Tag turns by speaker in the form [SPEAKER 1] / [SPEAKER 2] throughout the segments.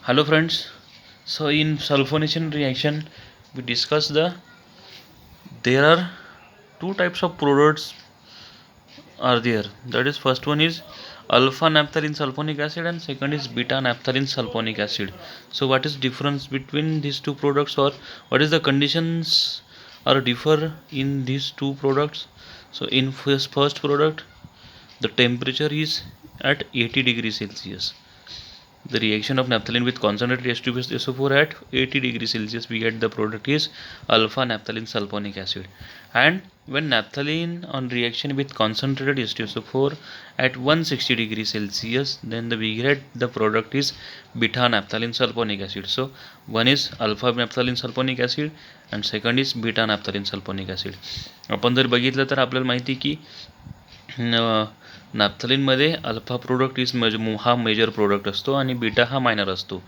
[SPEAKER 1] Hello friends. So in sulfonation reaction we discuss there are two types of products are there. That is, first one is alpha naphthalene sulfonic acid and second is beta naphthalene sulfonic acid. So what is difference between these two products, or what is the conditions are differ in these two products? So in first product the temperature is at 80 degrees Celsius. The reaction of naphthalene with concentrated H2SO4 at 80 degrees Celsius, we get the product is alpha naphthalene sulfonic acid. And when naphthalene on reaction with concentrated H2SO4 at 160 degrees Celsius, then we get the product is beta naphthalene sulfonic acid. So one is alpha naphthalene sulfonic acid and second is beta naphthalene sulfonic acid. आपण जर बघितलं तर आपल्याला माहिती की नॅफ्थलीनमध्ये alpha product हा major product असतो आणि बीटा हा मायनर असतो.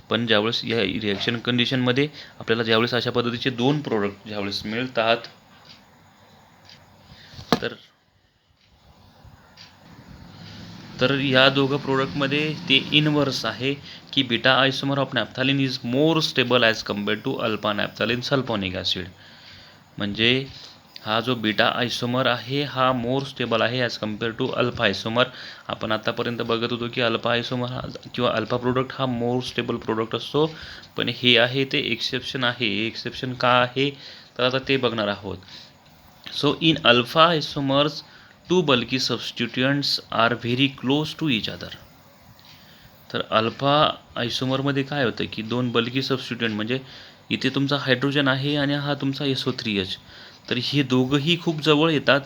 [SPEAKER 1] पण ज्यावेळेस या रिॲक्शन कंडिशनमध्ये आपल्याला ज्यावेळेस अशा पद्धतीचे दोन प्रोडक्ट ज्यावेळेस मिळतात तर या दोघं प्रोडक्टमध्ये ते इनवर्स आहे की beta isomer of naphthalene is more stable as compared to alpha naphthalene sulphonic acid. म्हणजे हा जो बीटा आयसोमर आहे हा मोर स्टेबल आहे as compare to alpha isomer. आपण आतापर्यंत बघत होतो की अल्फा आयसोमर हा किंवा अल्फा प्रोडक्ट हा मोर स्टेबल प्रोडक्ट असतो, पण हे आहे ते एक्सेप्शन आहे. हे एक्सेप्शन का आहे तर आता ते बघणार आहोत. So in alpha isomers two bulky substituents are very close to each other. तर अल्फा आयसोमरमध्ये काय होतं की दोन बल्की सबस्टिट्युएंट, म्हणजे इथे तुमचा हायड्रोजन आहे आणि हा तुमचा SO3H, तर हे दोघंही खूप जवळ येतात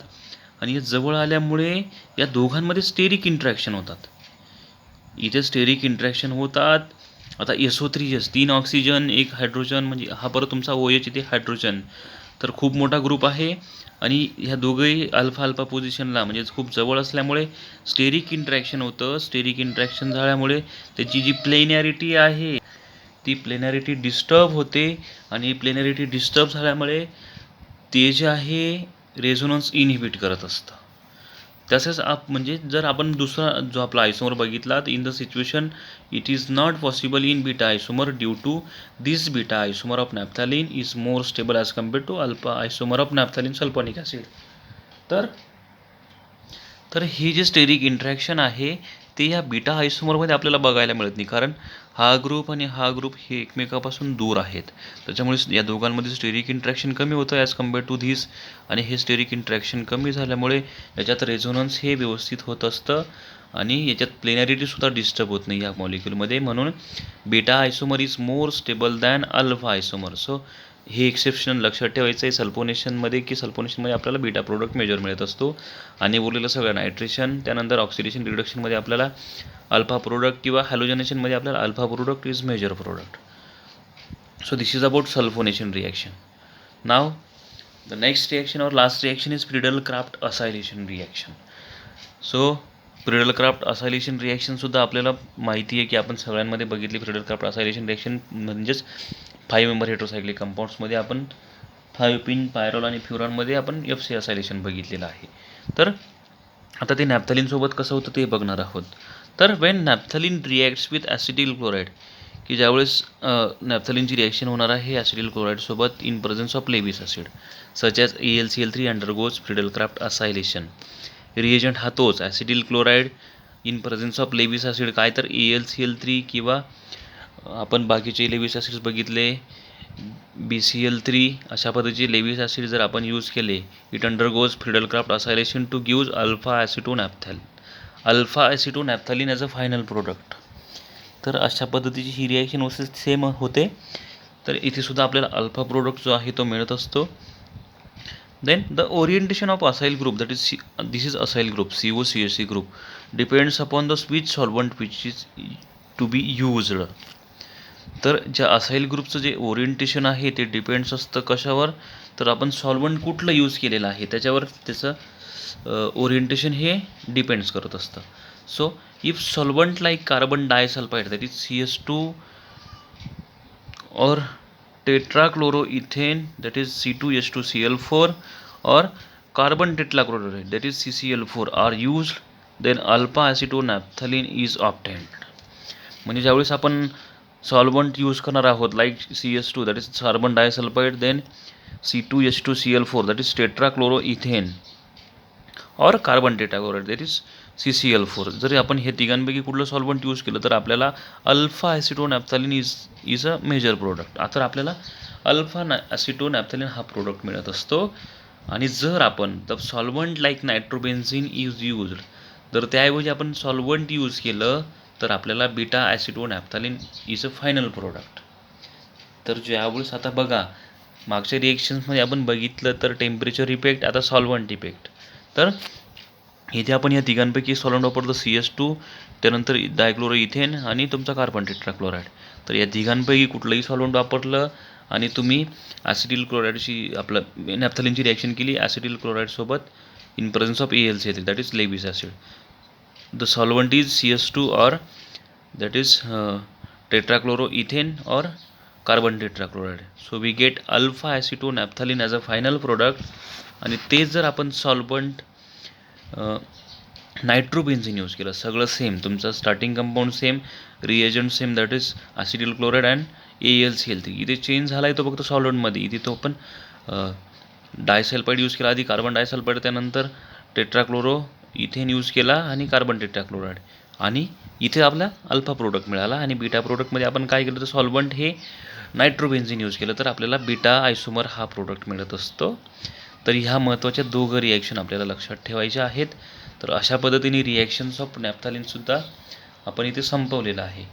[SPEAKER 1] आणि हे जवळ आल्यामुळे या दोघांमध्ये स्टेरिक इंट्रॅक्शन होतात. इथे स्टेरिक इंट्रॅक्शन होतात. आता SO3H 3 ऑक्सिजन 1 हायड्रोजन, म्हणजे हा परत तुमचा OH इथे हायड्रोजन, तर खूप मोठा ग्रुप आहे आणि ह्या दोघंही अल्फा अल्फा पोझिशनला म्हणजे खूप जवळ असल्यामुळे स्टेरिक इंट्रॅक्शन होतं. स्टेरिक इंट्रॅक्शन झाल्यामुळे त्याची जी प्लेनॅरिटी आहे ती प्लेनॅरिटी डिस्टर्ब होते आणि प्लेनॅरिटी डिस्टर्ब झाल्यामुळे ते जे आहे रेझोनन्स इनहिबिट करत असतं. तसेच म्हणजे जर आपण दुसरा जो आपला आयसोमर बघितला तर in the situation it is not possible in beta isomer due to this beta isomer of naphthalene is more stable as compared to alpha isomer of naphthalene sulphonic acid. तर हे जे स्टेरिक इंट्रॅक्शन आहे ते या beta आयसोमरमध्ये आपल्याला बघायला मिळत नाही, कारण हा ग्रुप आणि हा ग्रुप हे एकमेकापासून दूर आहेत. त्याच्यामुळे या दोघांमध्ये स्टेरिक इंट्रॅक्शन कमी होतं ॲज कम्पेअर्ड टू धिस, आणि हे स्टेरिक इंट्रॅक्शन कमी झाल्यामुळे याच्यात रेझोनन्स हे व्यवस्थित होत असतं आणि याच्यात प्लेनॅरिटीसुद्धा डिस्टर्ब होत नाही या मॉलिक्यूलमध्ये. म्हणून beta isomer is more stable than alpha isomer. So हे एक्सेप्शन लक्षात ठेवायचं आहे सल्फोनेशनमध्ये, की सल्फोनेशनमध्ये आपल्याला बीटा प्रोडक्ट मेजर मिळत असतो आणि उरलेलं सगळं नायट्रेशन, त्यानंतर ऑक्सिडेशन रिडक्शनमध्ये आपल्याला अल्फा प्रोडक्ट किंवा हॅलोजनेशनमध्ये आपल्याला alpha product is major product. So this is about sulphonation reaction. Now the next reaction और last reaction is Friedel Crafts acylation reaction. So Friedel Crafts acylation रिॲक्शनसुद्धा आपल्याला माहिती आहे की आपण सगळ्यांमध्ये बघितली. फ्रीडल-क्राफ्ट असायलेशन रिॲक्शन म्हणजेच 5 मेंबर हेट्रोसायक्लिक कंपाऊंड्समध्ये आपण 5 पिन पायरॉल आणि फ्युरॉनमध्ये आपण FC असायलेशन बघितलेलं आहे. तर आता ते नॅफ्थलीनसोबत कसं होतं ते बघणार आहोत. तर when naphthalene reacts with acetyl chloride, की ज्यावेळेस नॅफ्थलीनची रिॲक्शन होणार आहे ॲसिटिल क्लोराईडसोबत in presence of Lewis acid such as AlCl3 undergoes Friedel Crafts acylation. Reagent हा तोच acetyl chloride in presence of Lewis acid, काय तर AlCl3 किंवा आपण बाकीचे लेविस ॲसिड्स बघितले BCl3, अशा पद्धतीचे लेविस ॲसिड जर आपण यूज केले, it undergoes Friedel Crafts acylation to gives alpha acetonaphthalene as a final product. तर अशा पद्धतीची ही रिॲक्शन सेम होते. तर इथे सुद्धा आपल्याला अल्फा प्रोडक्ट जो आहे तो मिळत असतो. Then the orientation of acyl group, that is this is acyl group COCH3 group depends upon the switch solvent which is to be used. तर ज्या असाइल ग्रुपचं जे ओरिएंटेशन आहे ते डिपेंड्स असतं कशावर, तर आपण सॉल्वंट कुठलं यूज केलेलं आहे त्याच्यावर त्याचं ओरिएंटेशन हे डिपेंड्स करत असतं. So if solvent like carbon disulphide that is CH2 or tetrachloroethane that is C2H2Cl4 or carbon tetrachloride that is CCl4 are used, then alpha acetonaphthalene is obtained. म्हणजे ज्यावेळेस आपण सॉल्वंट यूज करणार आहोत like CS2 that is carbon disulphide, then C2H2Cl4 that is tetrachloroethane और carbon tetrachloride that is CCl4. जर आपण हे तिघांपैकी कुठलं सॉल्वंट यूज केलं तर आपल्याला alpha acetonaphthalene is a major product. आता आपल्याला अल्फा ॲसिटोनॅफ्थॅलिन हा प्रोडक्ट मिळत असतो. आणि जर आपण the solvent like nitrobenzene is used, तर त्याऐवजी आपण सॉल्वंट यूज केलं तर आपल्याला beta acetonaphthalene is a final product. तर ज्यावेळेस आता बघा मागच्या रिएक्शन्समध्ये आपण बघितलं तर टेम्परेचर इफेक्ट, आता सॉल्वंट इफेक्ट. तर इथे आपण या तिघांपैकी सॉल्वंट वापरतो CS2, त्यानंतर डायक्लोरोइथेन आणि तुमचा कार्बन टेट्राक्लोराइड. तर या तिघांपैकी कुठलंही सॉल्वंट वापरलं आणि तुम्ही ॲसिटिल क्लोराईडची आपलं नॅफ्थॅलिनची रिॲक्शन केली ॲसिटिल क्लोराईडसोबत in presence of AlCl3 that is Lewis acid. The solvent is CS2 और that is tetrachloroethane or carbon tetrachloride. So we get alpha acetonaphthalene as a final product. आणि तेच जर आपण सॉल्वंट नायट्रोबेन्झिन यूज केलं, सगळं same, तुमचं starting compound same, reagent same that is acetyl chloride and AlCl3. इथे change झाला आहे तो फक्त सॉल्वंटमध्ये. इथे तो पण डायसल्फाईड यूज केला, आधी कार्बन डायसल्फाईड, त्यानंतर टेट्राक्लोरो इथेन यूज केला आणि कार्बन टेट्राक्लोराईड, आणि इथे आपला अल्फा प्रोडक्ट मिळाला. आणि बीटा प्रोडक्टमध्ये आपण काय केलं तर सॉल्वंट हे नायट्रोबेन्झिन यूज केलं तर आपल्याला बीटा आयसोमर हा प्रोडक्ट मिळत असतो. तर ह्या महत्त्वाच्या दोघं रिॲक्शन आपल्याला लक्षात ठेवायच्या आहेत. तर अशा पद्धतीने रिॲक्शन्स ऑफ नॅफ्थॅलिनसुद्धा आपण इथे संपवलेलं आहे.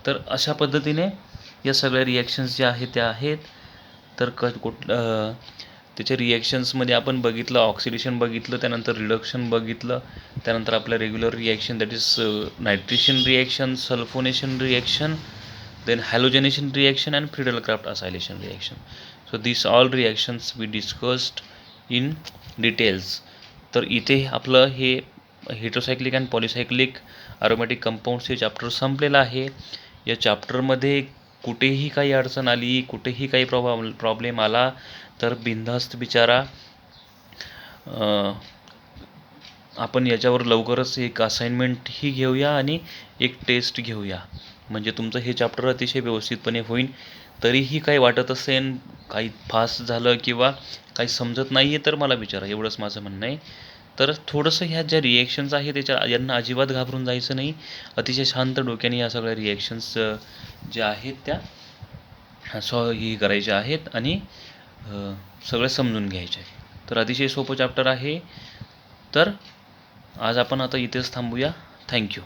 [SPEAKER 1] तर अशा पद्धतीने या सगळ्या रिॲक्शन्स ज्या आहेत त्या आहेत. तर त्याच्या रिॲक्शन्समध्ये आपण बघितलं, ऑक्सिडेशन बघितलं, त्यानंतर रिडक्शन बघितलं, त्यानंतर आपल्या regular reaction that is nitration reaction, sulphonation reaction, then halogenation reaction and Friedel-Crafts acylation reaction. So these all reactions we discussed in details. तर इथे आपलं हे हेटेरोसायक्लिक अँड पॉलिसायक्लिक अरोमॅटिक कंपाऊंड्स हे चॅप्टर संपलेलं आहे. या चॅप्टरमध्ये कुठेही काही अडचण आली, कुठेही काही प्रॉब्लेम आला तर बिनधास्त विचारा. आपण याच्यावर लवकरच एक असाइनमेंटही घेऊया आणि एक टेस्ट घेऊया, म्हणजे तुमचं हे चॅप्टर अतिशय व्यवस्थितपणे होईल. तरीही काही वाटत असेल, काही फास्ट झालं किंवा काही समजत नाही आहे तर मला विचारा, एवढंच माझं म्हणणं आहे. तर थोडंसं ह्या ज्या रिॲक्शन्स आहेत त्याच्या यांना अजिबात घाबरून जायचं नाही. अतिशय शांत डोक्याने या सगळ्या रिॲक्शन्स ज्या आहेत त्या ही करायच्या आहेत आणि सगळं समजून घ्यायचे आहे. तर अतिशय सोपं चॅप्टर आहे. तर आज आपण आता इथेच थांबूया. थँक्यू.